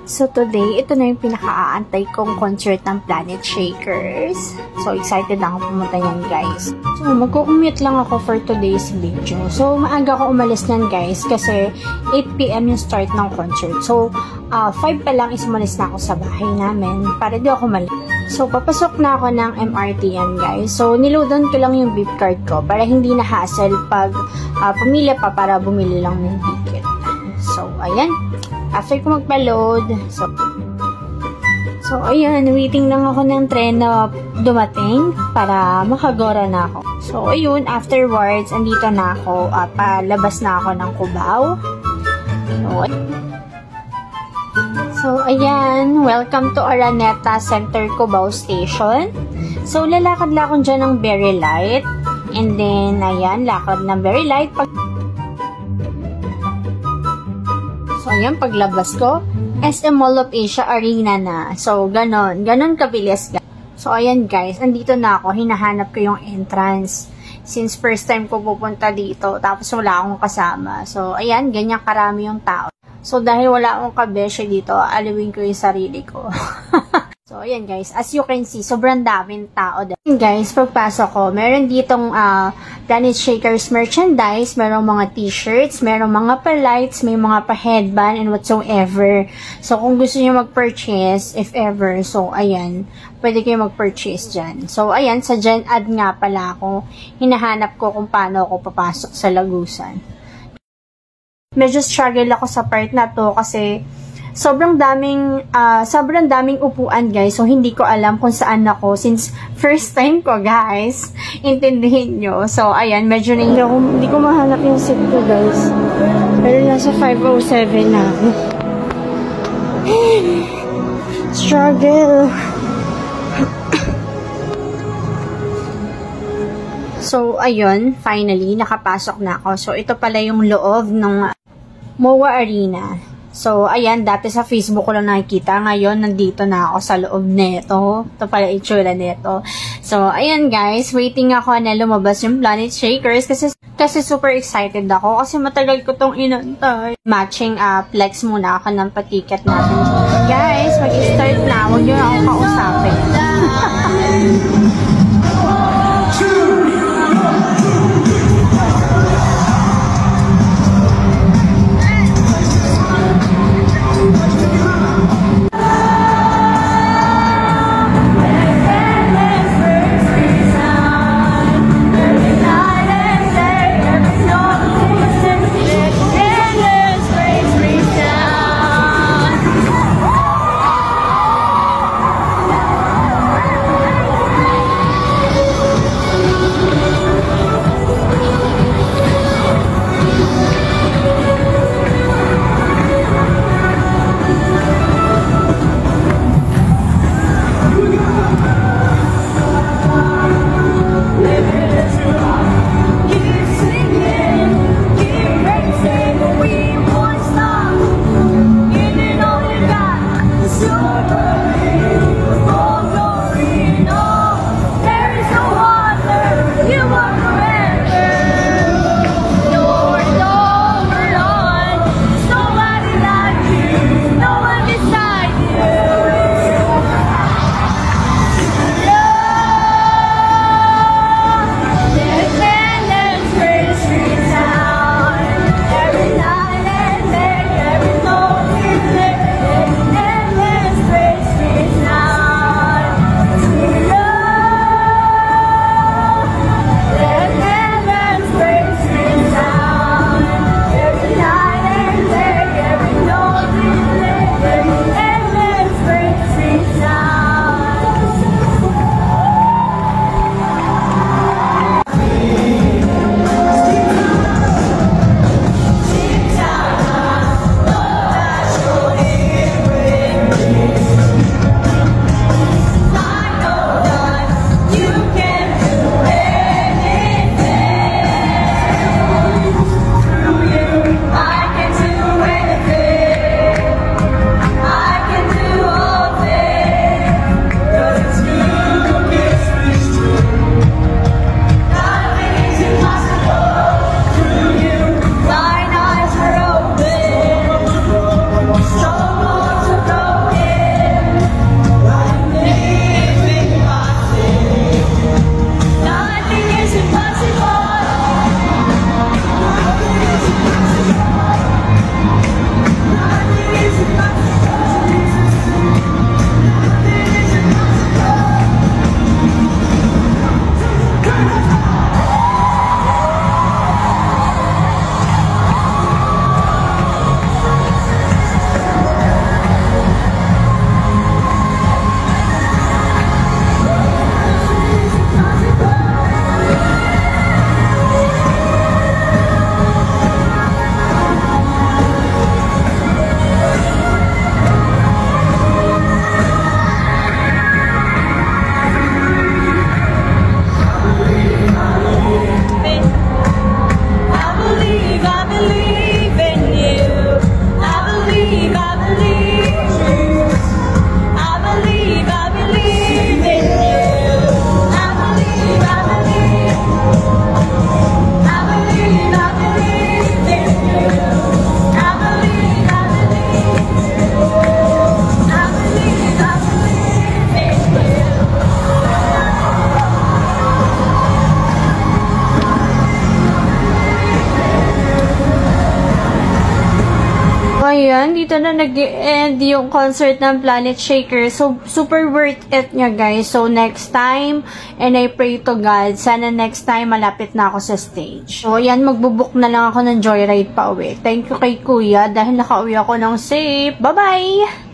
So today, ito na yung pinaka-aantay kong concert ng Planetshakers. So excited na ako pumunta yan, guys. So magko-commute lang ako for today's video. So maaga ako umalis nan, guys, kasi 8 PM yung start ng concert. So 5 pa lang is umalis na ako sa bahay namin para di ako malit. So papasok na ako ng MRT yan, guys. So niloadan ko lang yung beep card ko para hindi na hassle pag pumila pa para bumili lang ng ticket. So ayan. After ko magpa-load, so ayan, waiting lang ako ng tren na dumating para makagora na ako. So ayun, afterwards, andito na ako, palabas na ako ng Cubao. So ayan, welcome to Araneta Center Cubao Station. So lalakad lang ako dyan ng Very Light. And then, ayan, lakad ng Very Light. So, ayan, paglabas ko, SM Mall of Asia Arena na. So, ganon kabilis. So, ayan guys, andito na ako, hinahanap ko yung entrance. Since first time ko pupunta dito, tapos wala akong kasama. So, ayan, ganyan karami yung tao. So, dahil wala akong kabesyo dito, aliwin ko yung sarili ko. So, ayan guys, as you can see, sobrang daming tao. Guys, pagpasok ko, meron ditong Planetshakers merchandise, merong mga t-shirts, merong mga pa-lights, may mga pa-headband, and whatsoever. So, kung gusto niyo mag-purchase, if ever, so, ayan, pwede kayo mag-purchase dyan. So, ayan, sa Gen Ad nga pala ako, hinahanap ko kung paano ako papasok sa Lagusan. Medyo struggle ako sa part na to kasi sobrang daming upuan, guys. So, hindi ko alam kung saan ako since first time ko, guys. Intindihin nyo. So, ayan, medyo na hindi ko mahanap yung seat ko, guys. Pero nasa 507 na ako. Struggle. So, ayun, finally, nakapasok na ako. So, ito pala yung loob ng MOA Arena. So, ayan, dati sa Facebook ko lang nakikita. Ngayon, nandito na ako sa loob neto. Ito pala itsura neto. So, ayan guys, waiting ako na lumabas yung Planetshakers kasi super excited ako kasi matagal ko tong inantay. Matching flex muna ako ng patiket natin. Guys, mag-start na. Huwag nyo na akong kausapin. ayan, dito na nag-end yung concert ng Planet Shaker. So, super worth it niya, guys. So, next time, and I pray to God, sana next time malapit na ako sa stage. So, ayan, magbubook na lang ako ng joyride pa uwi. Thank you kay Kuya dahil nakauwi ako ng safe. Bye-bye!